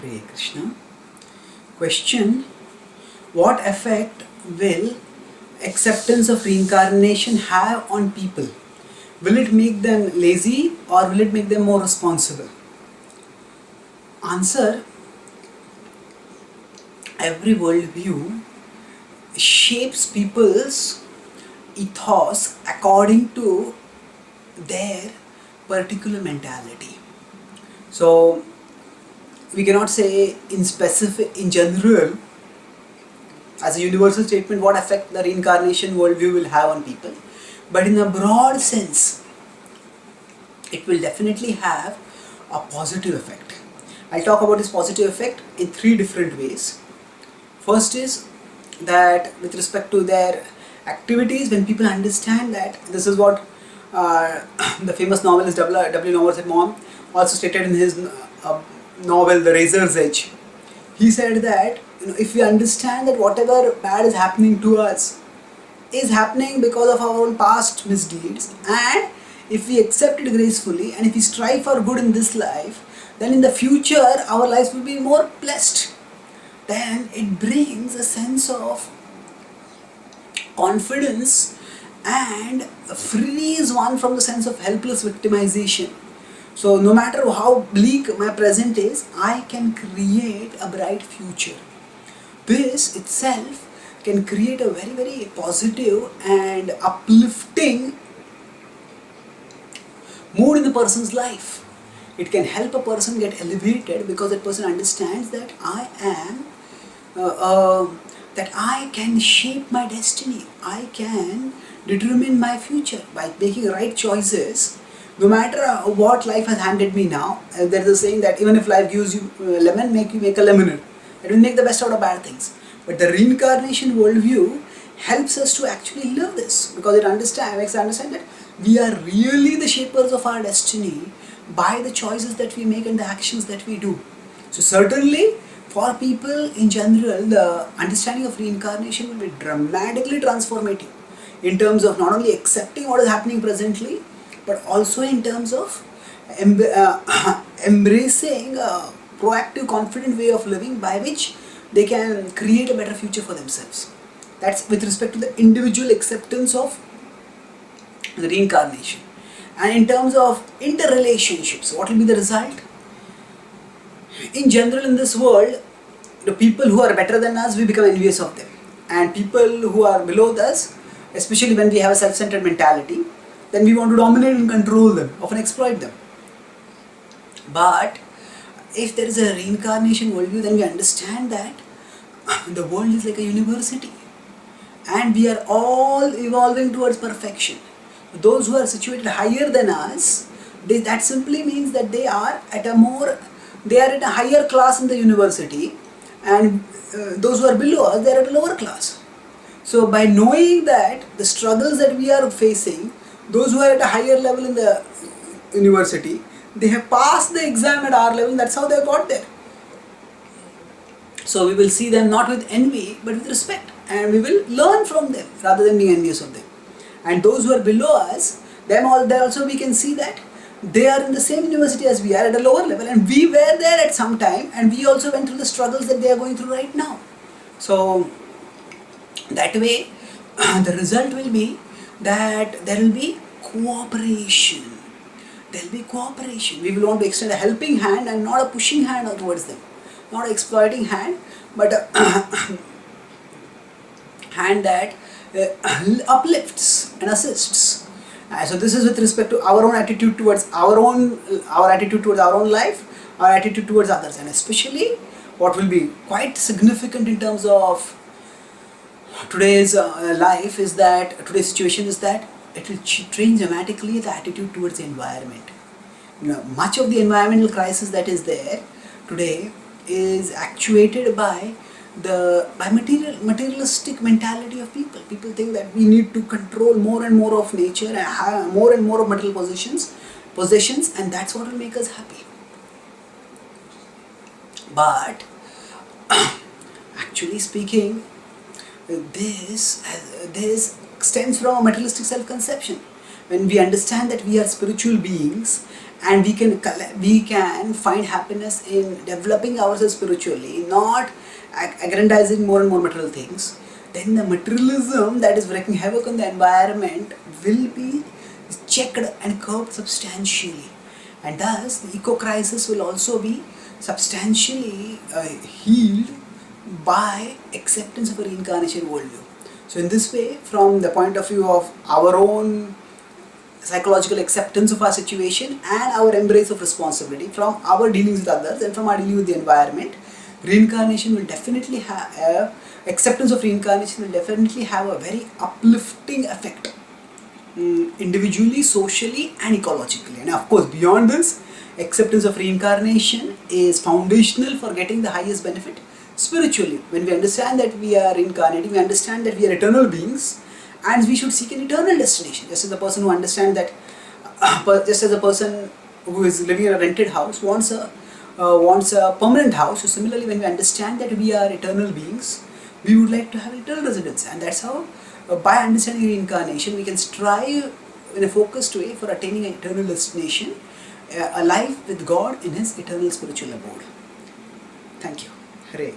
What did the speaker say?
Hare Krishna. Question: what effect will acceptance of reincarnation have on people? Will it make them lazy or will it make them more responsible? Answer: every worldview shapes people's ethos according to their particular mentality. So we cannot say in general, as a universal statement, what effect the reincarnation worldview will have on people. But in a broad sense, it will definitely have a positive effect. I'll talk about this positive effect in three different ways. First is that with respect to their activities, when people understand that this is what the famous novelist W. Somerset Maugham also stated in his novel The Razor's Edge. He said that if we understand that whatever bad is happening to us is happening because of our own past misdeeds, and if we accept it gracefully and if we strive for good in this life, then in the future our lives will be more blessed. Then it brings a sense of confidence and frees one from the sense of helpless victimization. So no matter how bleak my present is, I can create a bright future. This itself can create a very, very positive and uplifting mood in the person's life. It can help a person get elevated because that person understands that that I can shape my destiny. I can determine my future by making right choices. No matter what life has handed me now, there is a saying that even if life gives you lemon, you make a lemonade. It will make the best out of bad things. But the reincarnation worldview helps us to actually live this, because it makes us understand that we are really the shapers of our destiny by the choices that we make and the actions that we do. So certainly for people in general, the understanding of reincarnation will be dramatically transformative in terms of not only accepting what is happening presently, but also in terms of embracing a proactive, confident way of living by which they can create a better future for themselves. That's with respect to the individual acceptance of the reincarnation. And in terms of interrelationships, what will be the result? In general, in this world, the people who are better than us, we become envious of them. And people who are below us, especially when we have a self-centered mentality, then we want to dominate and control them, often exploit them. But if there is a reincarnation worldview, then we understand that the world is like a university and we are all evolving towards perfection. Those who are situated higher than us, that simply means that they are at a higher class in the university, and those who are below us, they are at a lower class. So by knowing that the struggles that we are facing, those who are at a higher level in the university, they have passed the exam at our level, that's how they got there. So we will see them not with envy but with respect, and we will learn from them rather than being envious of them. And those who are below us, there also we can see that they are in the same university as we are at a lower level, and we were there at some time and we also went through the struggles that they are going through right now. So that way the result will be that there will be cooperation. There will be cooperation. We will want to extend a helping hand and not a pushing hand towards them. Not an exploiting hand, but a hand that uplifts and assists. So this is with respect to our own attitude towards our attitude towards our own life, our attitude towards others, and especially what will be quite significant in terms of today's today's situation is that it will change dramatically the attitude towards the environment. Much of the environmental crisis that is there today is actuated by materialistic mentality of people. People think that we need to control more and more of nature and have more and more of material possessions, and that's what will make us happy. But actually speaking, this stems from a materialistic self-conception. When we understand that we are spiritual beings and we can find happiness in developing ourselves spiritually, not aggrandizing more and more material things, then the materialism that is wreaking havoc on the environment will be checked and curbed substantially, and thus the eco crisis will also be substantially healed by acceptance of a reincarnation worldview. So in this way, from the point of view of our own psychological acceptance of our situation and our embrace of responsibility from our dealings with others and from our dealing with the environment, reincarnation will definitely have acceptance of reincarnation will definitely have a very uplifting effect, individually, socially, and ecologically. And of course, beyond this, acceptance of reincarnation is foundational for getting the highest benefit spiritually. When we understand that we are reincarnating, we understand that we are eternal beings and we should seek an eternal destination. Just as the person who understands that, just as a person who is living in a rented house wants a permanent house, so similarly, when we understand that we are eternal beings, we would like to have eternal residence, and that's how, by understanding reincarnation, we can strive in a focused way for attaining an eternal destination, a life with God in His eternal spiritual abode. Thank you. Hare.